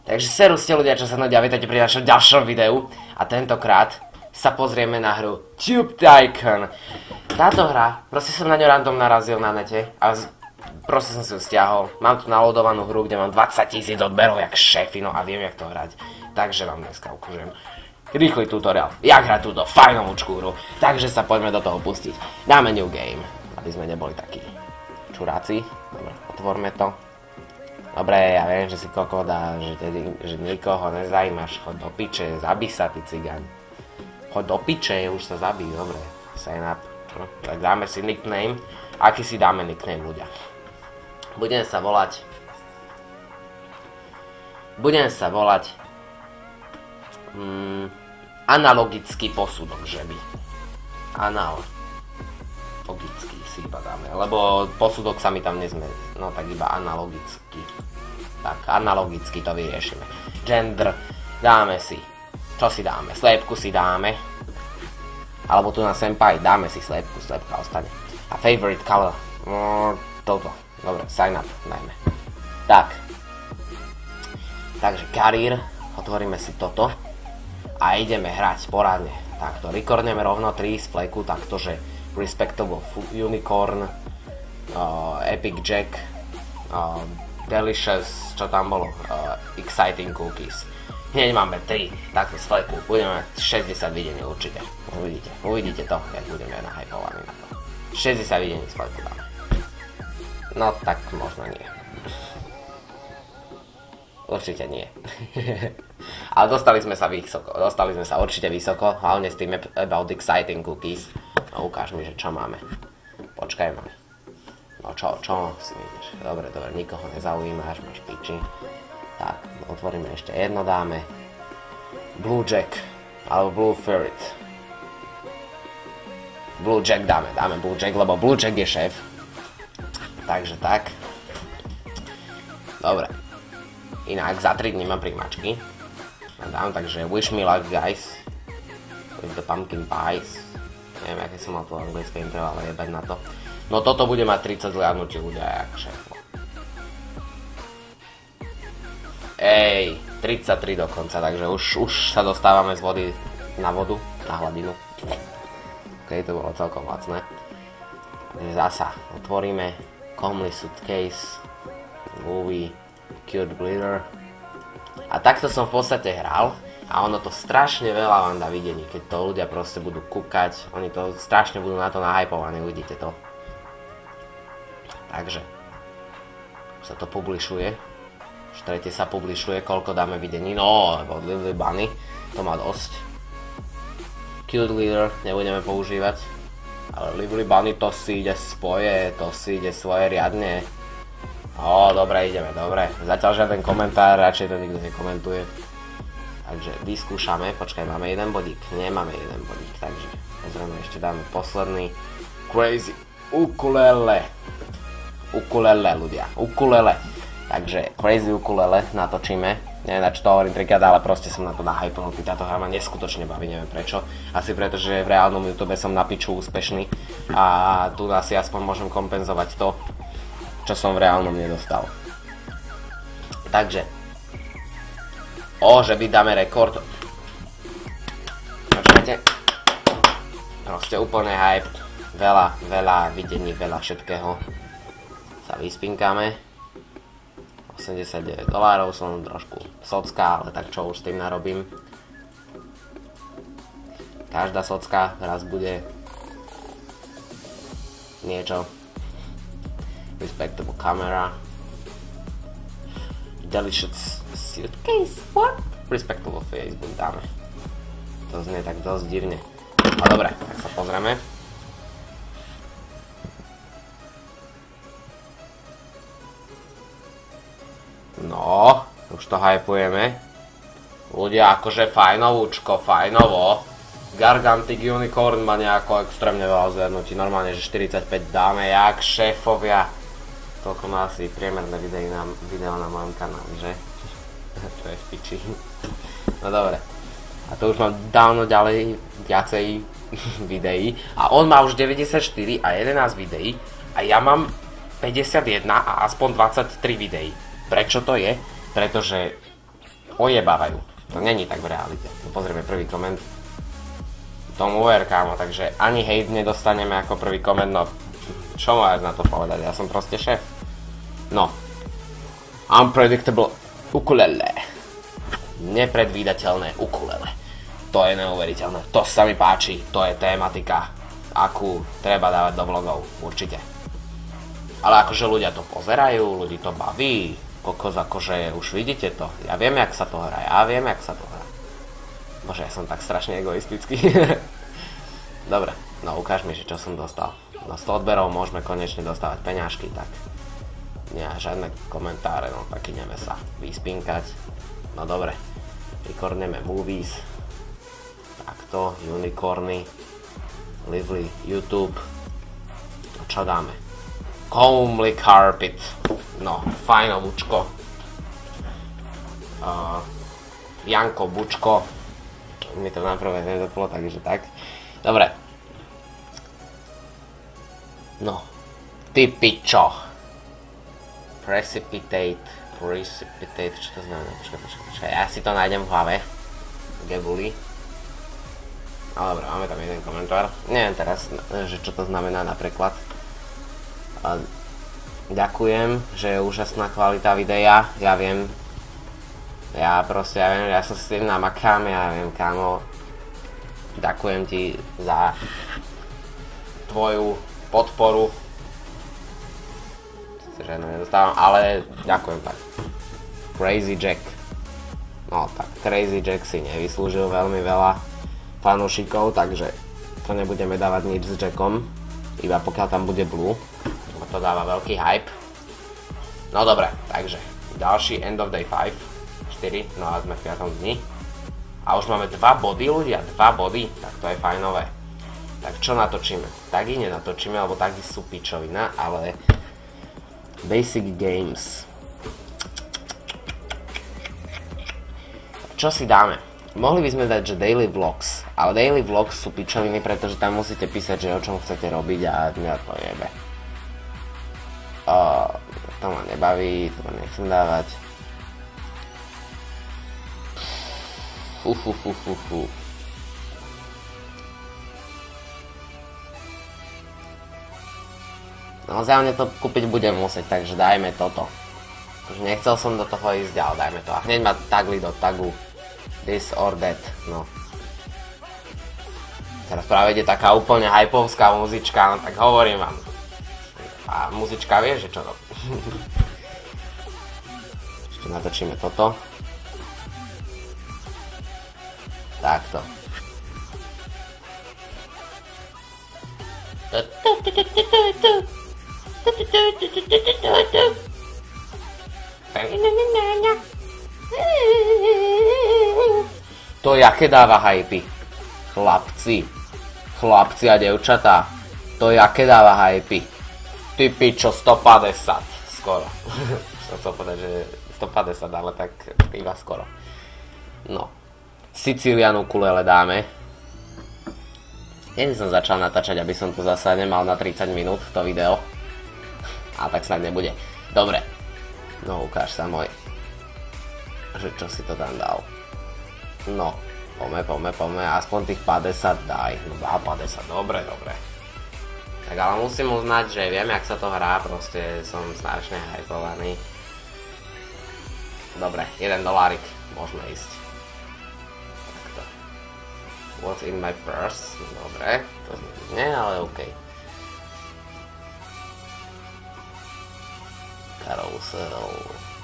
Takže serus ste ľudia, čo sa mnou vítajte pri našom ďalšom videu. A tentokrát sa pozrieme na hru Tube Tycoon. Táto hra, proste som na ňu random narazil na nete a proste som si ju stiahol. Mám tu naloadovanú hru, kde mám 20 000 odberov jak šefino a viem jak to hrať. Takže vám dneska ukážem rýchly tutoriál, jak hrať túto fajnovúčku hru. Takže sa poďme do toho pustiť. Dáme new game, aby sme neboli takí čuráci. Dobre, otvorme to. Dobre, ja viem, že si kokoda, že nikoho nezajímaš. Choď do piče, zabij sa, ty cigán. Choď do piče, už sa zabij, dobre. Sign up. Tak dáme si nickname. Aký si dáme nickname, ľudia? Budem sa volať analogický posudok, že by. Analogický si iba dáme, lebo posudok sa mi tam nezmení. No tak iba analogický. Tak, analogicky to vyriešime. Gender dáme si. Čo si dáme? Slepku si dáme. Alebo tu na senpai dáme si slepku, slepka ostane. A favorite color. Toto. Dobre, sign up dajme. Tak. Takže career. Otvoríme si toto. A ideme hrať porádne. Takto, recordneme rovno 3 z fleku, takto, že Respectable Unicorn, Epic Jack, Delicious, čo tam bolo, Exciting Cookies. Hneď máme 3 takto z fleku, budeme mať 60 videní určite. Uvidíte to, keď budeme nahypovaní na to. 60 videní z fleku dáme. No tak možno nie. Určite nie. Ale dostali sme sa určite vysoko, hlavne s tým About Exciting Cookies. No ukáž mi, že čo máme. Počkaj ma. No čo si vidíš? Dobre, nikoho nezaujímaš, máš piči. Tak, otvoríme ešte jedno, dáme Blue Jack, alebo Blue Ferret. Blue Jack dáme Blue Jack, lebo Blue Jack je šéf. Takže tak. Dobre. Inak za 3 dní mám príjmačky. Dám, takže wish me luck guys. With the pumpkin pies. Neviem, aké som mal to anglické intro, ale jebať na to. No toto bude mať 30 zliadnutí ľudia, jak šéfo. Ej, 33 dokonca, takže už sa dostávame z vody na vodu, na hladinu. Ok, to bolo celkom lacné. Takže zasa otvoríme Comely Suitcase, Movie, Cute Glitter. A takto som v podstate hral a ono to strašne veľa vám dá videní, keď to ľudia proste budú kúkať, oni to strašne budú na to nahypovaní, uvidíte to. Takže sa to publišuje, už tretie sa publišuje, koľko dáme videní, no lebo Lily Bunny to má dosť. Cute Glitter nebudeme používať, ale Lily Bunny to si ide svoje riadne. Dobre, ideme, dobre. Zatiaľ žiaden komentár, radšej to nikto nekomentuje. Takže vyskúšame, počkaj, máme jeden bodík, nemáme jeden bodík, takže pozrieme, ešte dáme posledný. Crazy ukulele. Ukulele, ľudia, ukulele. Takže Crazy ukulele natočíme. Neviem, na čo to hovorím trikrát, ale proste som na to nahypnutý. Táto hra ma neskutočne baví, neviem prečo. Asi preto, že v reálnom YouTube som na piču úspešný a tu asi aspoň môžem kompenzovať to, čo som v reálnom nedostal. Takže že vydáme rekord. Počkajte. Proste úplne hype. Veľa videní, veľa všetkého. Sa vyspinkáme. $89, som trošku socka, ale tak čo už s tým narobím. Každá socka raz bude niečo. Respectable camera. Delicious suitcase. What? Respectable Facebook dáme. To znie tak dosť divne. No dobre, tak sa pozrieme. No, už to hypujeme. Ľudia, akože fajnovúčko, fajnovo. Gargantic Unicorn má nejako extrémne veľa zliadnutí. Normálne, že 45 dáme, jak šéfovia. Toľko má asi priemerné video na mojom kanáli, že? Čo je v piči. No dobre. A to už mám dávno ďalej viacej videí. A on má už 94 a 11 videí. A ja mám 51 a aspoň 23 videí. Prečo to je? Pretože ojebávajú. To není tak v realite. No pozrieme prvý koment. Tomu ver, kámo, takže ani hejt nedostaneme ako prvý koment, no čo máš na to povedať, ja som proste šéf. No. Unpredictable ukulele. Nepredvídateľné ukulele. To je neuveriteľné, to sa mi páči, to je tematika, akú treba dávať do vlogov, určite. Ale akože ľudia to pozerajú, ľudí to baví, kokos, akože už vidíte to, ja viem, jak sa to hrá, Bože, ja som tak strašne egoistický. Dobre, no ukáž mi, že čo som dostal. Na 100 odberov môžeme konečne dostávať peňažky, tak nie, žiadne komentáre, no tak ideme sa vyspinkať. No dobre, recordneme movies, takto, unicorny, lively, YouTube, a čo dáme? Comely carpet, no, fajno bučko, Janko bučko, mi to naprvé nezaplo, takže tak, dobre, no, ty pičo, precipitate, čo to znamená, počkaj, ja si to nájdem v hlave, gebuli, ale dobre, máme tam jeden komentár, neviem teraz, že čo to znamená napríklad. Ďakujem, že je úžasná kvalita videa, ja viem, ja sa s tým namakám, ja viem, kámo, ďakujem ti za tvoju podporu, že nedostávam, ale ďakujem tak. Crazy Jack, no tak Crazy Jack si nevyslúžil veľmi veľa fanúšikov, takže to nebudeme dávať nič s Jackom, iba pokiaľ tam bude Blue. To dáva veľký hype. No dobre, takže ďalší End of Day 5 4, no a sme v 5. dni a už máme 2 body ľudia, 2 body, tak to je fajnové. Tak čo natočíme? Tagy nenatočíme, lebo tagy sú pičovina, ale Basic Games. Čo si dáme? Mohli by sme dať, že Daily Vlogs, ale Daily Vlogs sú pičoviny, pretože tam musíte písať, že o čom chcete robiť a mňa to jebe. To ma nebaví, to ma nechcem dávať. No zjavne to kúpiť budem musieť, takže dajme toto. Už nechcel som do toho ísť, ale dajme to. A hneď ma tagli do tagu This or That, no. Teraz práve ide taká úplne hypovská muzička, no tak hovorím vám. A muzička vie, že čo robí. Ešte natočíme toto. Takto. To jaké dáva hypy. Chlapci a devčatá. To jaké dáva hypy. Ty pičo, 150, skoro. Som chcel povedať, že 150, ale tak iba skoro. No. Sicilian ukulele dáme. Kedy som začal natáčať, aby som to zasa nemal na 30 minút, to video. A tak snad nebude. Dobre. No, ukáž sa môj. Že čo si to tam dal. No. Poďme. Aspoň tých 50 daj. No dá 50, dobre. Tak ale musím uznať, že viem, jak sa to hrá, proste som strašne hypovaný. Dobre, $1, môžeme ísť. Takto. What's in my purse? Dobre, to nie, ale OK.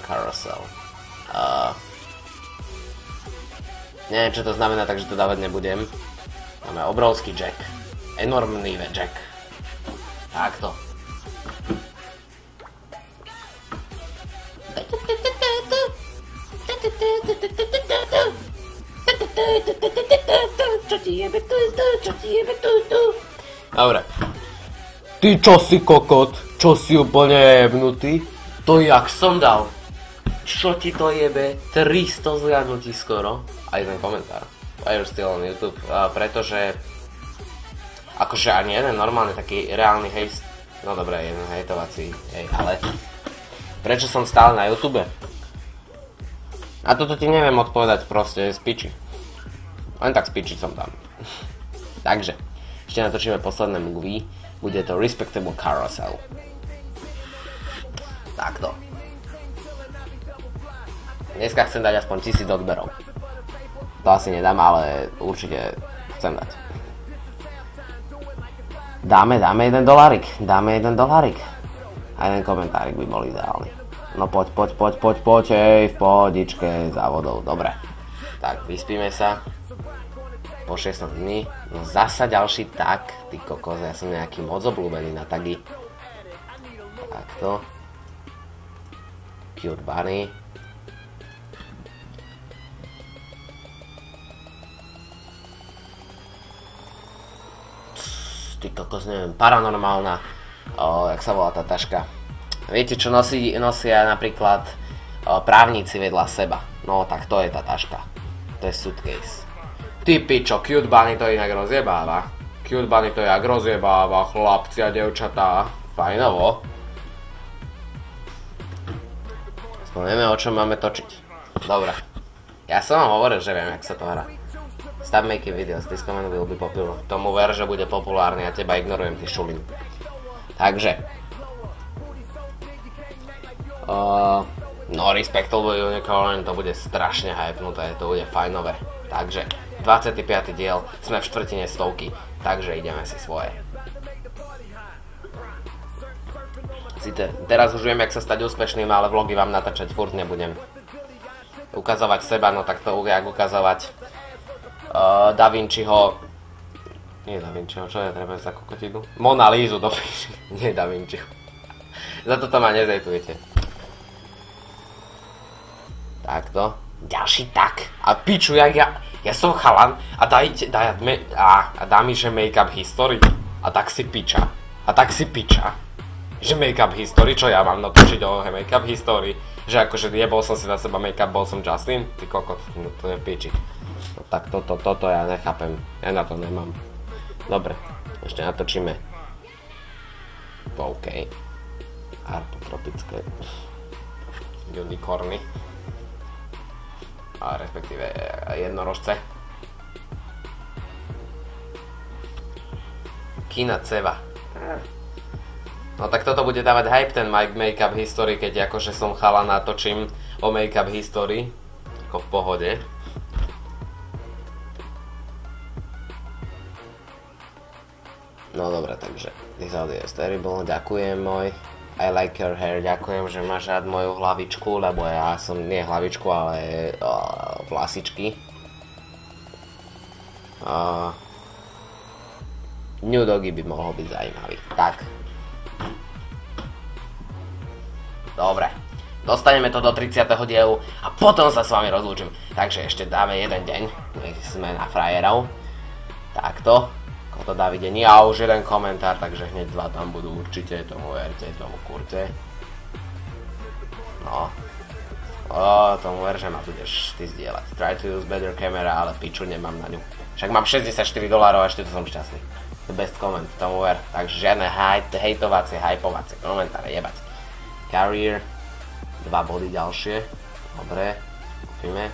Carousel. Neviem, čo to znamená, takže to dávať nebudem. Máme obrovský jack. Enormný jack. Takto. Dobre. Ty čo si kokot? Čo si úplne jebnutý? To jak som dal? Čo ti to jebe? 300 zliadnutí skoro. Aj ten komentár. Why you're still on YouTube? Pretože akože ani jeden normálny taký reálny hejt, no dobré, jeden hejtovací, ale prečo som stále na YouTube? A toto ti neviem odpovedať, proste z piči. Len tak z piči som tam. Takže, ešte natočíme posledné movie. Bude to Respectable Carousel. Takto. Dneska chcem dať aspoň 1000 odberov. To asi nedám, ale určite chcem dať. Dáme $1. Dáme $1. A jeden komentárik by bol ideálny. No poď, hej, v pohodičke, závodov, dobre. Tak, vyspíme sa. Po 6 dní. No zasa ďalší tag, ty kokos, ja som nejaký moc obľúbený na tagy. Takto. Cute Bunny. Ty kokos, neviem, paranormálna, jak sa volá tá taška. Viete, čo nosia napríklad právnici vedľa seba. No, tak to je tá taška. To je suitcase. Ty pičo, Cute Bunny to inak rozjebáva. Cute Bunny to jak rozjebáva, chlapci a devčatá. Fajnovo. Aspoň vieme, o čom máme točiť. Dobre. Ja som vám hovoril, že viem, jak sa to hrá. Stop making videos, this comment will be popular. Tomu ver, že bude populárny a teba ignorujem, ty šulin. Takže. No, Respectable Unicorn, to bude strašne hypnuté, to bude fajnové. Takže, 25. diel, sme v štvrtine stovky, takže ideme si svoje. Teraz už viem, jak sa stať úspešným, ale vlogy vám natáčať furt nebudem. Ukazovať seba, no tak to jak ukazovať Da Vinciho... Nie Da Vinciho, čo je treba za kokotinu? Mona Lízu do píši, nie Da Vinciho. Za toto ma nezejtujete. Takto. Ďalší tak. A piču, jak ja som chalan a dá mi, že make-up history. A tak si piča. Že make-up history, čo ja mám natočiť o make-up history? Že akože jebol som si na seba make-up, bol som Justin? Ty kokot, no to je piči. No tak toto ja nechápem. Ja na to nemám. Dobre, ešte natočíme. OK. Arpotropické unicorny. A respektíve jednorožce. Kina Ceva. No tak toto bude dávať hype ten make-up history, keď akože som chala natočím o make-up history. Ako v pohode. No dobre, takže this audio is terrible, ďakujem môj. I like your hair, ďakujem, že máš rád moju hlavičku, lebo ja som nie hlavičku, ale vlasičky. New Doggy by mohol byť zaujímavý. Tak. Dobre. Dostaneme to do 30. dielu a potom sa s vami rozlúčim. Takže ešte dáme jeden deň, nech sme na frajerov. Takto. To dá videní a už jeden komentár, takže hneď dva tam budú určite, tomu verte, tomu kurte. No. Tomu ver, že ma budeš ty zdieľať. Try to use better camera, ale piču nemám na ňu. Však mám $64 a ešte to som šťastný. The best comment, tomu ver. Takže žiadne hejtovacie, hypovacie komentáre, jebať. Career. 2 body ďalšie. Dobre. Kúpime.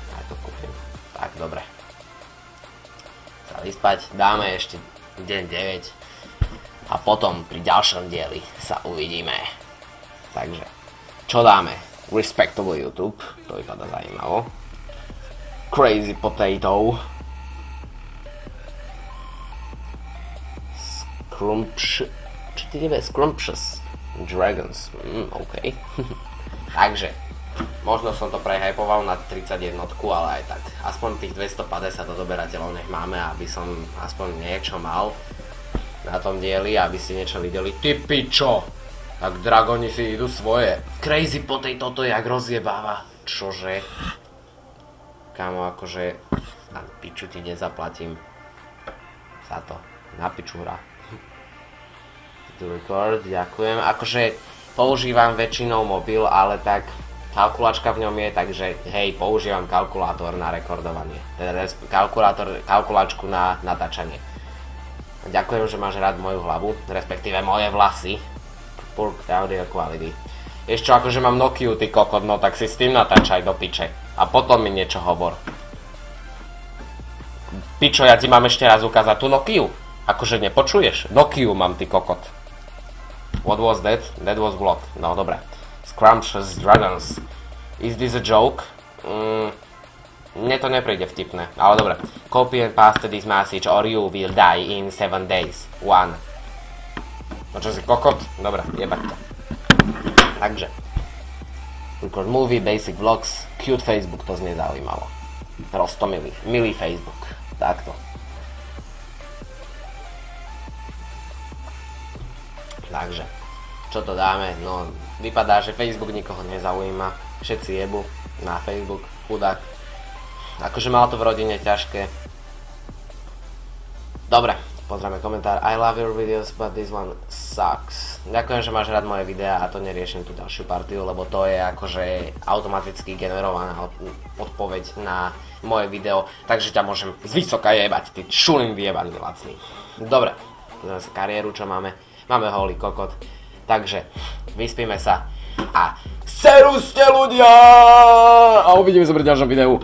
Aj to kúpim. Tak, dobre. Sa vyspať, dáme ešte deň 9 a potom pri ďalšom dieli sa uvidíme. Takže, čo dáme? Respectable YouTube, to vypadá zaujímavo. Crazy Potato. Scrumptious Dragons, OK. Takže, možno som to prehypoval na 31, ale aj tak. Aspoň tých 250 odoberateľov nech máme, aby som aspoň niečo mal na tom dieli, aby ste niečo videli. Ty pičo! Tak dragoni si idú svoje. Crazy Potato to jak rozjebáva. Čože? Kámo, akože... Na piču ti nezaplatím. Za to. Na piču hra. To record, ďakujem. Akože používam väčšinou mobil, ale tak... Kalkulačka v ňom je, takže hej, používam kalkulátor na rekordovanie. Teda kalkulačku na natáčanie. Ďakujem, že máš rád moju hlavu, respektíve moje vlasy. Poor audio quality. Vieš čo, akože mám Nokiu, ty kokot, no tak si s tým natáčaj do piče. A potom mi niečo hovor. Pičo, ja ti mám ešte raz ukázať tú Nokiu. Akože nepočuješ? Nokiu mám, ty kokot. What was that? That was block. No, dobre. Scrumptious Dragons. Is this a joke? Mne to nepríde vtipné, ale dobre. Copy and paste this message or you will die in 7 days. 1. No čo si kokot? Dobre, jebať to. Takže. Record movie, basic vlogs, cute Facebook, to znie zaujímavo. Rostomilý, milý Facebook. Takto. Takže. Čo to dáme? No, vypadá, že Facebook nikoho nezaujíma. Všetci jebu na Facebook, chudák. Akože mal to v rodine ťažké. Dobre. Pozrieme komentár. I love your videos, but this one sucks. Ďakujem, že máš rád moje videá a to neriešim tú ďalšiu partiu, lebo to je akože automaticky generovaná odpoveď na moje video, takže ťa môžem zvysoka jebať, ty šulin vyjebaný lacný. Dobre, pozrieme sa kariéru, čo máme. Máme holý kokot. Takže, vyspíme sa a seruste ľudia! A uvidíme sa pri ďalšom videu.